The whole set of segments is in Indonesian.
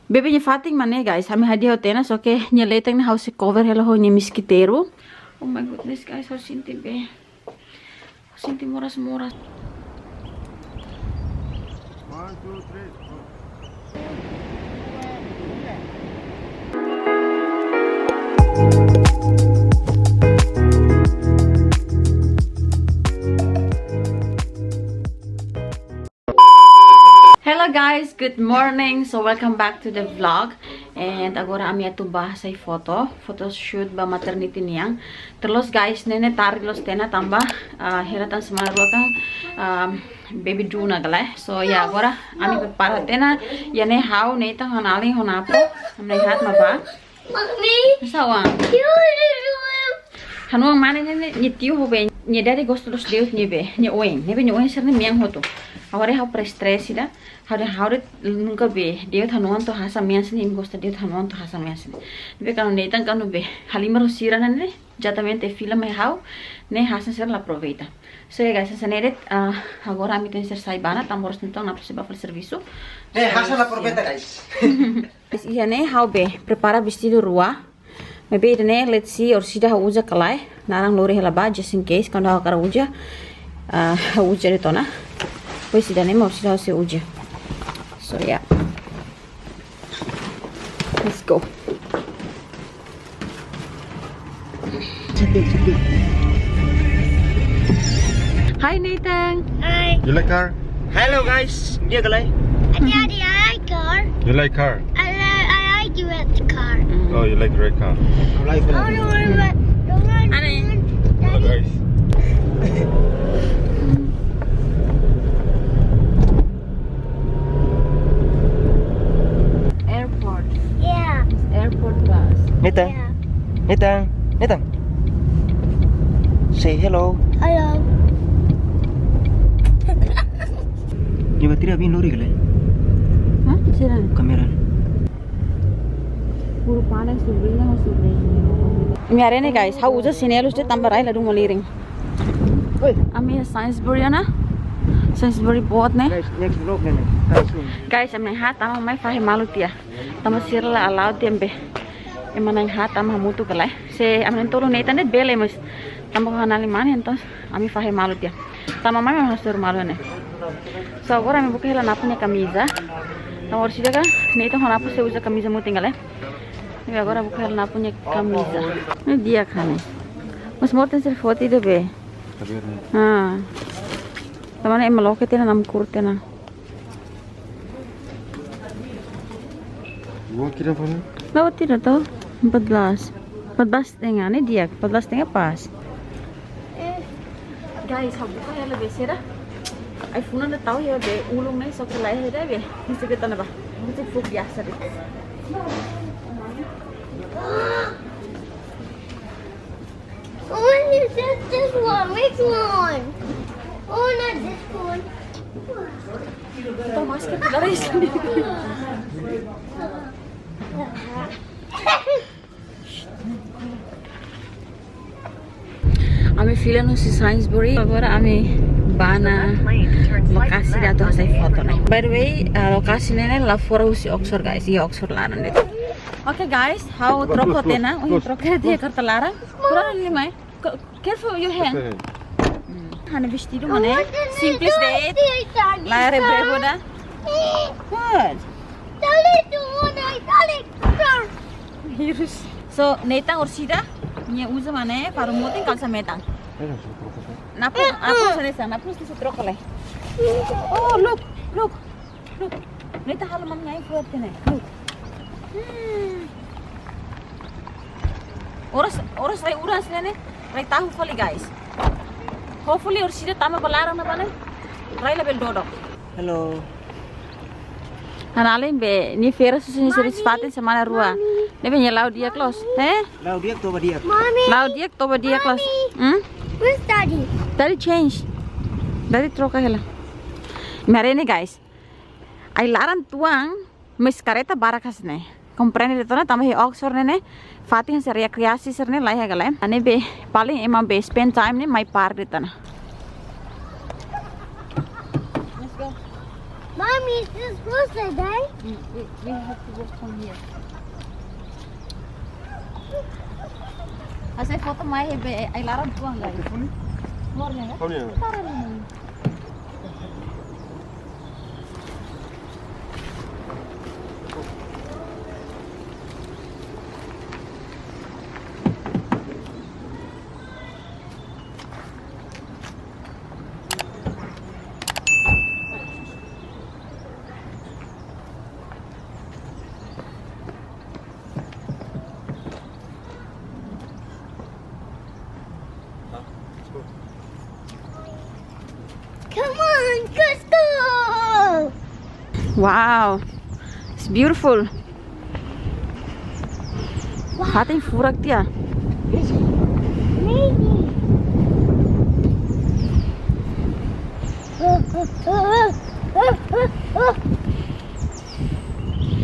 Bebe nya fating mana guys, kami hadiah tena so ke nya leteng na house cover hello ho nya miskiteru. Oh my goodness guys, harus sinti be. Sinti moras. 1, 2, 3. Hello guys, good morning. So welcome back to the vlog. And agora ami atu hasai photoshoot ba maternity niang. Terus guys, nene tarik los tena tambah hiratan semarua kan baby Juna galai. So ya agora ami prepara tena ya ne how ne tang hanali honapo. Amne hat mapa. Mami. Sawang. Hanuang mana ne nyitiu hobe nyedari gosta los deus nyebe nyeoeng serne miang hotu. Agora how pre-stress ida. How nunca be dia thanuan to hasa miasni im gosta dia thanuan to hasa miasni be kanu neitan kanu be halimaro sira nane jatamente film é how ne hasa ser la aproveita so guys essa neret agora mi ten ser saibana tamoros então na possible fazer serviço Hasa la aproveita guys. Iya ne how be prepara vestido rua maybe ne let's see or sida uja kalai narang lori helaba just in case quando akara uja uja retona pois sida ne mo sida se uja. So yeah, let's go. Hi Nathan. Hi. You like car? Hello guys. Dia galai. Daddy, I like car. You like car? I like the red car. Oh, you like red car. I like Oh, the one. Hello guys. Yeah. Airport bus. Nathan. Yeah. Nathan. Say hello. Hello. Ni batteria bin lori galai. Hah? Sira. Kamera. Puro panas subrina ho subrina. Mi arene guys, how uja sinelos de tambarai la dum liring. Oi. Ami Sainsbury na. Sainsbury bot ne. Guys, next vlog nene. Guys, ameng hat ama mai fahe malu tia. Tama sirla alau tembe. Emanang hat ama mutu galai. Se amen tolo Nathan net bele mas. Tama hanali mani entonces ami fahe malu tia. Tama mai hasur malu ne. So agora me buka hela napunya camisa. Tama orsida ka Nathan honapu se usa camisa mu tinggal Ini agora buka hela napunya camisa. Ini dia kan. Mas morten ser foto de be. Ah. Tama na emaloke tena nam kurte na. Gua kira apa? Lawa tidak tahu 14 tengah nih dia 14 tengah pas guys habuka ya lebih serah iPhone anda tahu ya be ulung nih sok selai ada be mesti kita napa mesti fuk biasa deh Oh, this one. Which one? Oh, not this one. atau masker dari sendiri Ami filan si Sainsbury agora ami bana lokasi datu hasai foto nih. By the way, lokasi ini la fora husi Oxford guys, iya Oxford laran itu. Okay guys, how troko tena? Oh, troko dia karta laran. Kurang lima careful your hand. Hana vestido mana? Simples deit. Lare brevo da. Good. So, Nathan orsida nya usa mana para motin kalsa metang. Napu sa troco le. Oh, look. Nathan halaman ngai fuerte ne. Look. Oras rai uras ne. Rai tahu fali guys. Hopefully orsida tama balarang na bane. Rai label dodo. Hello. Hanalin be ni fera susuni seris fatin semana rua. Nebe nya lau dia close. Lau diak to diak. Mommy. Lau dia toba dia close. Where's Daddy? Daddy change. Daddy troca hela. Marene guys. Ai laran tuang mes careta barakas ne. Comprende de tona tamhe Oxford ne. Fatin se recreasi serne lai ha gale. Ane be paling emang be spend time ne mai par de tona. Let's go. Mommy, it's just closer, right? We have to walk from here. Hasil foto mai be ay larang tuang guys. Mornya kan? Taruh. Come on, let's go! Wow, it's beautiful. Hating furak dia. Maybe.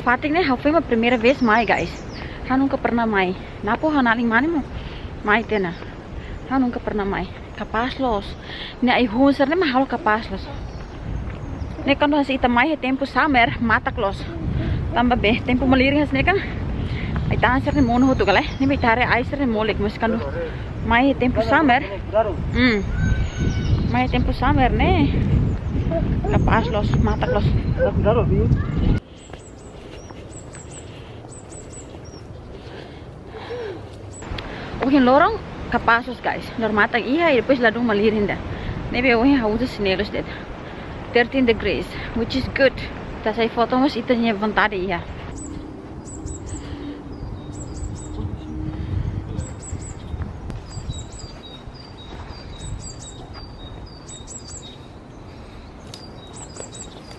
Fating ne foi uma primeira vez mai guys. Han nunca pernah mai. Napo hanaling mani mo mai tena. Han nunca pernah mai. Kapas los. Ne ai hunser ne mahal kapas los. Ne kan hasi ita mai tempo samer matak los. Tamba be tempo maliring has ne kan. Ai tanser ne mono hotu kale. Ne mitare aiser ne molek mas kan mai tempo samer. Mai tempo samer ne. Kapas los matak los. Ohin lorong kapasos guys. Normatag iha depois ladung malirinda. Nebe ohin hausa sinelos det. 13 degrees, which is good. Tas ai foto mas itanya vontade iha.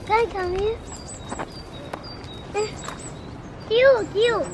Can I come here? You.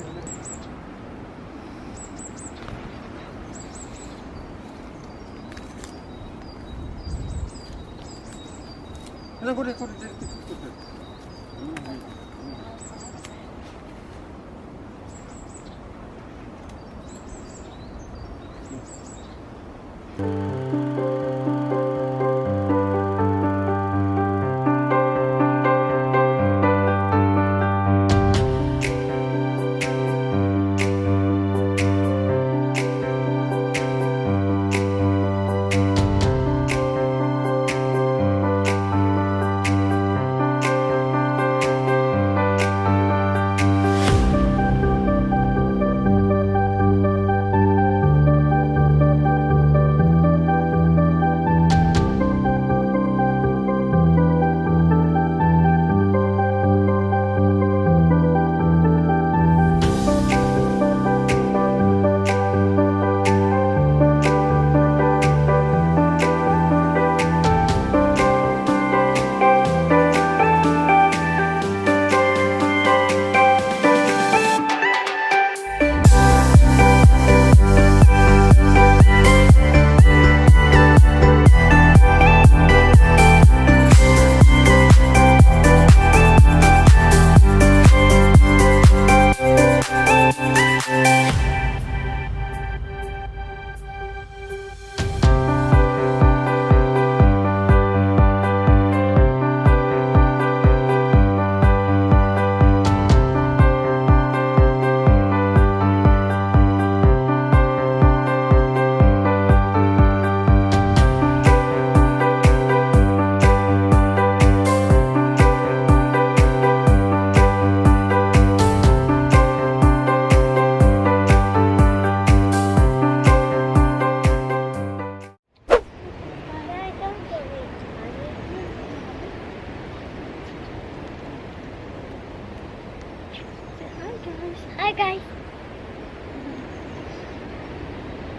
Hi guys.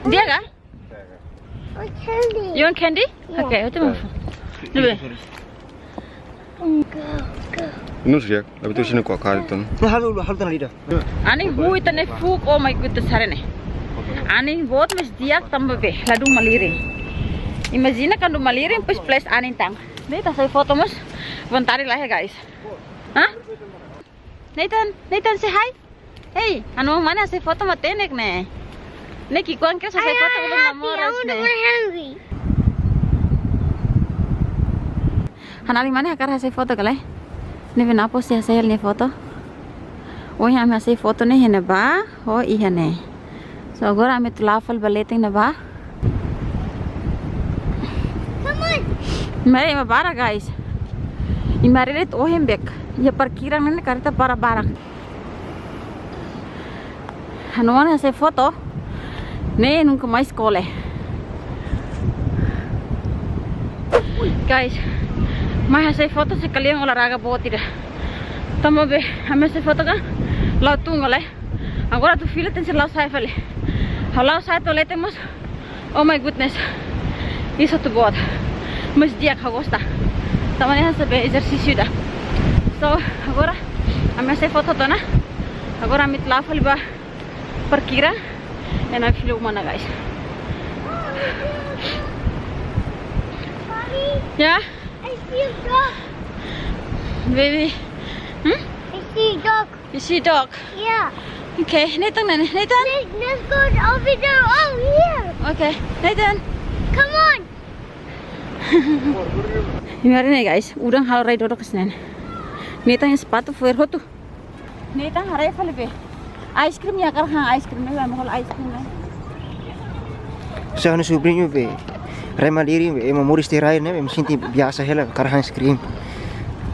Dia kah? Oh, candy. You want candy? Yeah. Okay, itu mau. Nebe. Go. Nus ya, tapi tu sini kuat kali tu. Halo tanah lidah. Ani hui tane fuk, oh my goodness, sarene. Ani buat mas diak tambah be, ladung maliring. Imagina kan du maliring, pues place anin tang. Nathan saya foto mas, vantari lah ya guys. Hah? Nathan say hi. Hey, anu mana saya foto matenek ne? Ne kikuan kira saya foto belum Moras ne. I'm hungry. Hanali mana akar saya foto kale? Nebe napo sih hasil nih foto. Oh ya ame hasil foto nih hene ba. Oh iya nih. So agora ame tulafal baleting na ba. Come on. Mari ma bara guys. Imariret ohembek. Ya parkiran ini karita para barak. Hanuan hasil foto. Nih nunca mais kole. Guys, mai hasil foto sekali yang olahraga bawa tidak. Tamo be, ame hasil foto kan? Lau tunggal agora tu fila tensi lau sai fali. Lau sai to lete mas. Oh my goodness. Isso tu god. Mas diak gosta. Tamane hasil be exercício dah. So agora ame hasil foto to na. Agora ame tla fali ba parkira. And I feel umana guys. Mommy, Yeah, I see a dog. baby. I see a dog. You see dog? Yeah. Okay, Nathan, Nathan. Let's go over there. Oh, here. Okay, Nathan. Come on. Ini nih guys, udang hal rai dodok kesana. Nathan yang sepatu fuer hotu. Nathan harai fali be. Ice cream ya karang ice cream nih, mau ice cream nih. Sa ano sobrinho be. Rema diri be moris tirai ne me sinti biasa hela karang ice cream.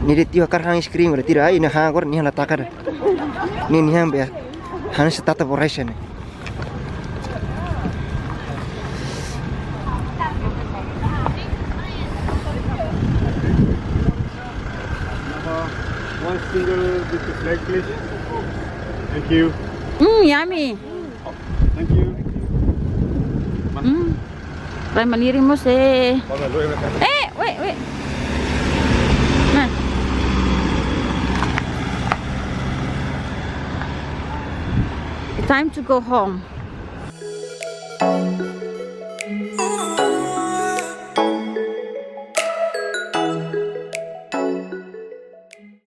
Ni det yo karang ice cream tirai na ha agora ni hala takada. Ni be. Han se tata borracha ne. One single with the flag, please. Thank you. Yummy. Thank you. Rai mandiri mo se. Wait. Nah. Time to go home.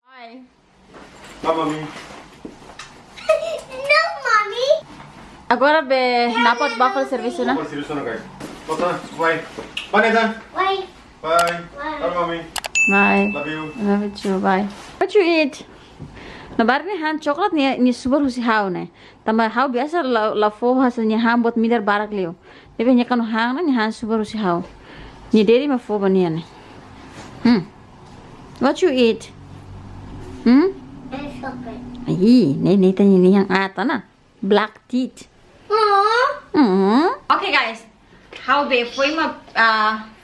Bye. Bye, mommy. No, mommy. Agora be napot buffalo service na. Apa serius na guys? Foto, bye. Bye, Nathan. Wait. Bye. Bye. Bye, mommy. Bye. Love you. Love you too. Bye. What you eat? Na bar ni han coklat ni super husi hau ne. Tamba hau biasa la fo hasilnya han buat midar barak leo. Tapi nya kanu hang ni han super husi hau. Ni deri ma fo bania ne. What you eat? And chocolate. Ai, ne tanya ni yang ata na. Black teeth. Aww. Okay guys, how be foi uma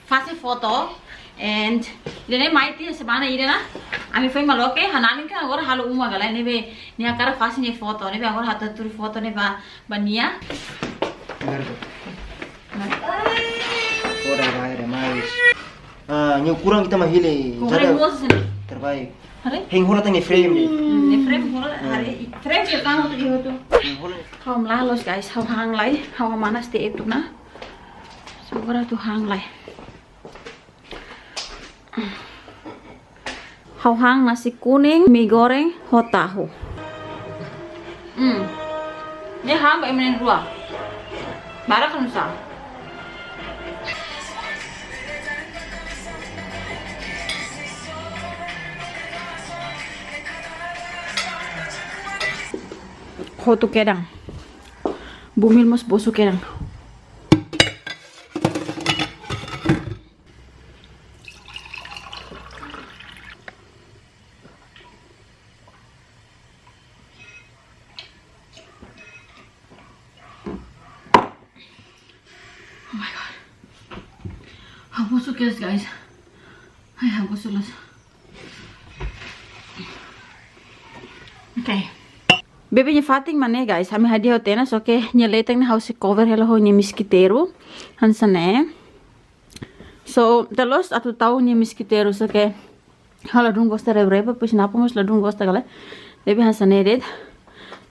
fase foto and dene maiti semana ide na. Ami foi maloke hananin kan agora halu uma gala nebe ni akara fase ni foto nebe agora hata turi foto neba bania. Ora vai mais. Nyu kurang kita mahile. Kore mos ni. Terbaik. Hari? Heng hola tang frame ni. Ni frame hola hari frame ya kan hotu hotu. Kau melalos guys, kau hang lai, kau mana stay itu na. So agora tu hang lai. Kau hang nasi kuning, mie goreng, hot tahu. Ni hang emenen dua. Barak kan usah. Hotu kedang. Bumil mas bosu kedang. Oh my god. Habosu kedas guys. Hai habosu las. Okay. Bebe nya fating mane guys, hami hadi tena so ke nya leteng na house cover hela ho nya miskiteru hansane. So the lost atu tau nya miskiteru so ke hala dung gosta reba pues napo mos la dung gosta gale. Bebe hansane red.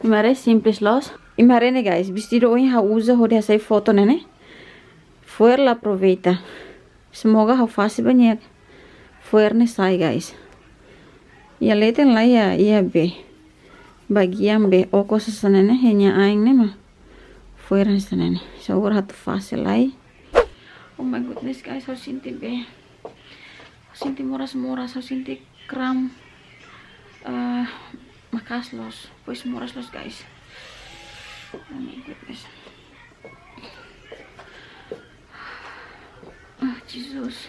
Imare simples los. Imare ne guys, vestido hoy ha usa hodi hasai foto nene. Fuer la aproveita. Semoga ha fácil banyak. Fuer ne sai guys. Ya leteng la ya be. Bagian be oko sesenene hanya aing ne mah fuera sesenene so hatu fácil lai. Oh my goodness guys, how sinti be sinti moras how sinti kram Makas los, pues moras los guys. Oh my goodness. Oh Jesus.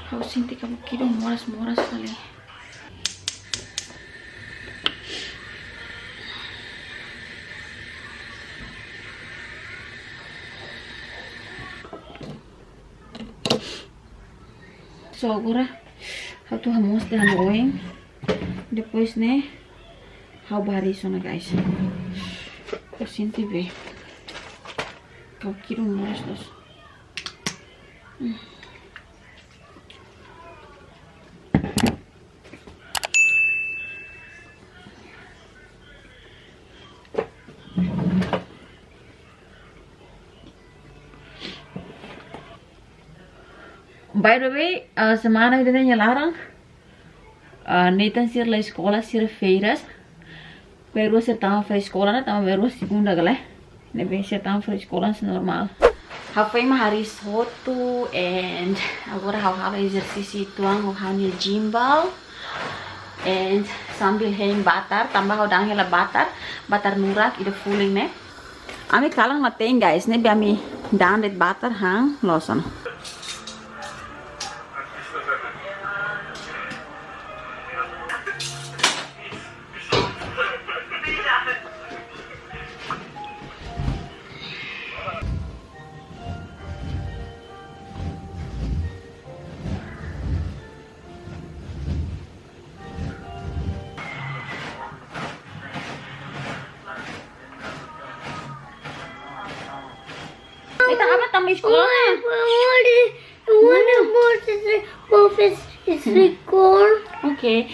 How sinti kamu kido moras fali. So agora hotu hamos de hamoing. Depois né how bari isso na guys. Eu sinto ver. Eu quero mais dos. By the way, semana ini nya larang. Netan sir la escola sir feiras. Pero sir tama fra escola na tama pero segunda gala. Nebe sir tama fra escola normal. Hafei hari hotu and agora hal exercício tuang hanya gimbal and sambil hein batar tambah hodang hela batar nurak ida fuling ne. Ami kalang mateng guys ne ami dan det batar hang losan. Okay.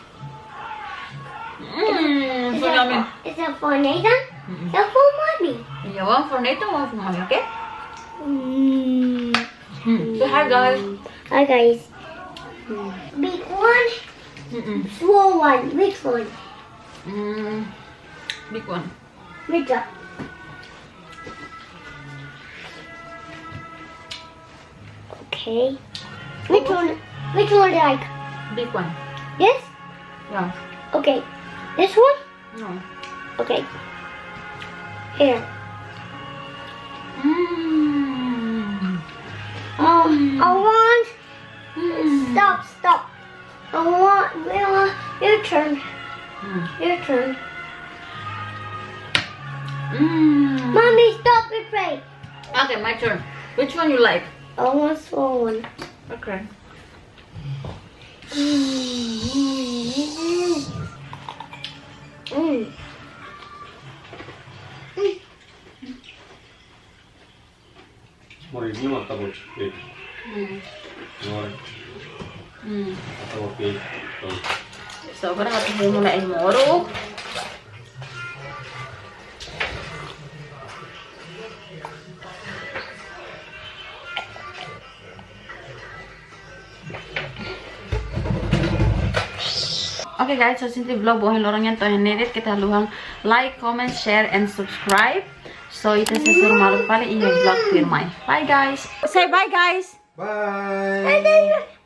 Is that for Nathan? Is that for mommy? Yeah, one for Nathan, one for mommy, okay? So hi guys. Hi guys. Big one. Small one. Which one? Big one. Which one? Okay. Which one? Which one do you like? Big one. Yes? Yeah. Okay. This one? No. Okay. Here. I want. Stop. I want. Your turn. Your turn. Mommy, stop it, play. Okay, my turn. Which one you like? I want small one. Okay. Moris ni mata bot cake. Atau cake. So, agora natin muna yung moro. Okay guys, so since the vlog bohin lorong yan to henedit kita luhang like, comment, share, and subscribe. So ito sa sura malu fali in your vlog firmay. Bye guys. Say bye guys. Bye.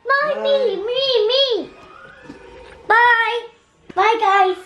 Bye, me. Bye. Bye, guys.